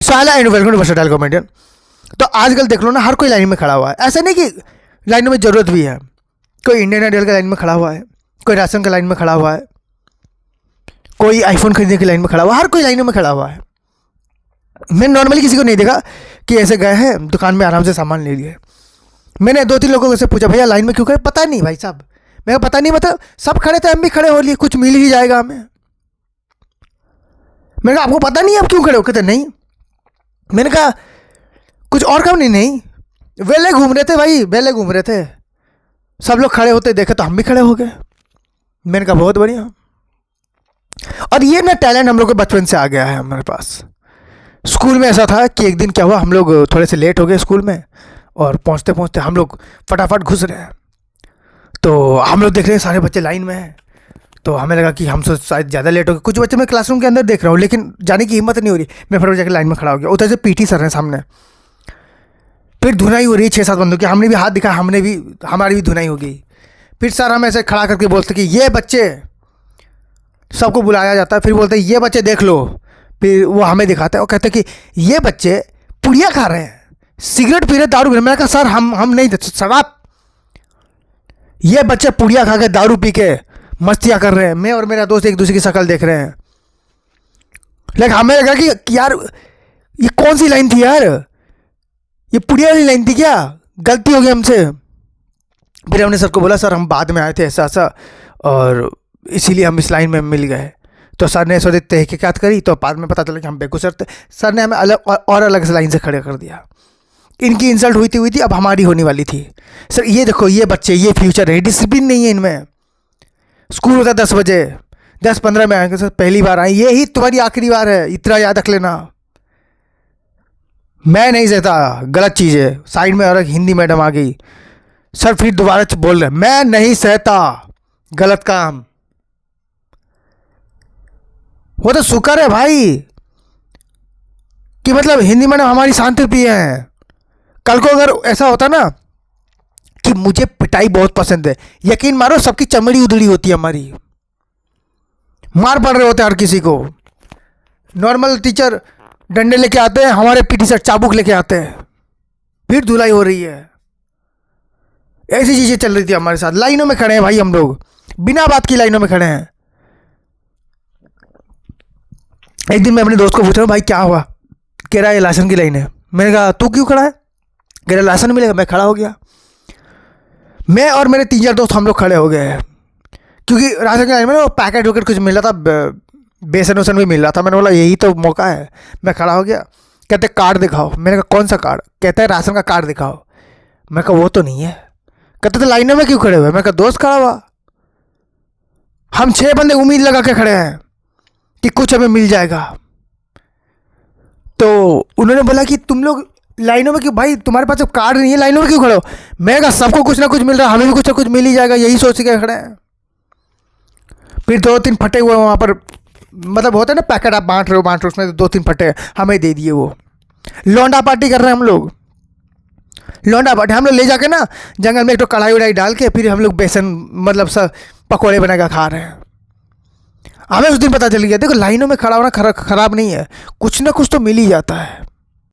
साला and welcome to versatile comedian. तो आजकल देख लो ना, हर कोई लाइन में खड़ा हुआ है। ऐसा नहीं कि लाइनों में ज़रूरत भी है। कोई इंडियन आइडल के लाइन में खड़ा हुआ है, कोई राशन के लाइन में खड़ा हुआ है, कोई आईफोन खरीदने की लाइन में खड़ा हुआ है। हर कोई लाइनों में खड़ा हुआ है। मैं नॉर्मली किसी को नहीं देखा कि ऐसे गए हैं दुकान में आराम से सामान ले लिए। मैंने 2-3 लोगों से पूछा, भैया लाइन में क्यों खड़े? पता नहीं भाई साहब। मैं पता नहीं, मतलब सब खड़े थे, हम भी खड़े हो लिए, कुछ मिल ही जाएगा हमें। मैंने कहा आपको पता नहीं आप क्यों खड़े हो? कहते नहीं। मैंने कहा कुछ और काम नहीं, वेले घूम रहे थे भाई, वेले घूम रहे थे। सब लोग खड़े होते देखे तो हम भी खड़े हो गए। मैंने कहा बहुत बढ़िया। और ये ना टैलेंट हम लोग को बचपन से आ गया है हमारे पास। स्कूल में ऐसा था कि एक दिन क्या हुआ, हम लोग थोड़े से लेट हो गए स्कूल में, और पहुंचते पहुंचते हम लोग फटाफट घुस रहे हैं। तो हम लोग देख रहे हैं सारे बच्चे लाइन में हैं। तो हमें लगा कि हम शायद ज़्यादा लेट हो गए। कुछ बच्चे मैं क्लासरूम के अंदर देख रहा हूँ, लेकिन जाने की हिम्मत नहीं हो रही। मैं फटाफट जाकर लाइन में खड़ा हो गया। उधर से पीटी सर हैं सामने, फिर धुनाई हो रही है 6-7 बंदों की। हमने भी हाथ दिखाया, हमारी भी धुनाई हो गई। फिर सर हमें ऐसे खड़ा करके बोलते कि ये बच्चे, सबको बुलाया जाता है, फिर बोलते ये बच्चे देख लो। फिर वो हमें दिखाते हैं और कहते हैं कि ये बच्चे पुड़िया खा रहे हैं, सिगरेट पी रहे, दारू पी रहे। मैंने कहा सर हम नहीं, शराब। ये बच्चे पुड़िया खा के, दारू पी के मस्तियाँ कर रहे हैं। मैं और मेरा दोस्त एक दूसरे की शक्ल देख रहे हैं। लेकिन हमें लगा कि यार ये कौन सी लाइन थी यार, ये पुड़िया वाली लाइन थी क्या? गलती हो गई हमसे। फिर हमने सर को बोला सर हम बाद में आए थे ऐसा और इसीलिए हम इस लाइन में मिल गए। तो सर ने सोचे तहकीकात करी, तो बाद में पता चला कि हम बेगूसर थे। सर ने हमें अलग से लाइन से खड़े कर दिया। इनकी इंसल्ट हुई थी, अब हमारी होने वाली थी। सर ये देखो, ये बच्चे, ये फ्यूचर है, डिसिप्लिन नहीं है इनमें। स्कूल होता 10 बजे, 10-15 में आएंगे। सर पहली बार आए, ये ही तुम्हारी आखिरी बार है, इतना याद रख लेना। मैं नहीं सहता गलत चीज़ें। साइड में और एक हिंदी मैडम आ गई। सर फिर दोबारा बोल रहे, मैं नहीं सहता गलत काम। वो तो शुक्र है भाई कि मतलब हिंदी मैडम हमारी शांति प्रिय हैं। कल को अगर ऐसा होता ना कि मुझे पिटाई बहुत पसंद है, यकीन मारो सबकी चमड़ी उधड़ी होती है हमारी, मार पड़ रहे होते हैं हर किसी को। नॉर्मल टीचर डंडे लेके आते हैं, हमारे पीटी सर चाबुक लेके आते हैं। फिर धुलाई हो रही है। ऐसी चीजें चल रही थी हमारे साथ। लाइनों में खड़े हैं भाई हम लोग, बिना बात की लाइनों में खड़े हैं। एक दिन मैं अपने दोस्त को पूछ रहा हूँ भाई क्या हुआ? कह रहा है लाशन की लाइन है। मैंने कहा तू क्यों खड़ा है? कह रहा लाशन मिलेगा। मैं खड़ा हो गया। मैं और मेरे 3-4 दोस्त हम लोग खड़े हो गए हैं, क्योंकि राशन की लाइन में वो पैकेट वैकेट कुछ मिल रहा था, बेसन वसन भी मिल रहा था। मैंने बोला यही तो मौका है। मैं खड़ा हो गया। कहते कार्ड दिखाओ। मैंने कहा कौन सा कार्ड? कहते हैं राशन का कार्ड दिखाओ। मैं कहा वो तो नहीं है। कहते तो लाइनों में क्यों खड़े हुए? मैं कहा दोस्त खड़ा हुआ, हम 6 बंदे उम्मीद लगा के खड़े हैं कि कुछ हमें मिल जाएगा। तो उन्होंने बोला कि तुम लोग लाइनों में क्यों भाई, तुम्हारे पास जब कार्ड नहीं है लाइनों में क्यों खड़े हो? मैं कहा सबको कुछ ना कुछ मिल रहा है, हमें भी कुछ ना कुछ मिल ही जाएगा, यही सोच के खड़े हैं। फिर 2-3 फटे हुए वहाँ पर, मतलब होता है ना पैकेट आप बांट रहे हो, उसमें 2-3 फटे हमें दे दिए। वो लौंडा पार्टी कर रहे हैं हम लोग। लौंडा पार्टी हम लोग ले जाके ना जंगल में एक तो कढ़ाई उड़ाई डाल के, फिर हम लोग बेसन मतलब सब पकौड़े बना कर खा रहे हैं। हमें उस दिन पता चल गया देखो लाइनों में खड़ा होना खराब नहीं है, कुछ ना कुछ तो मिल ही जाता है।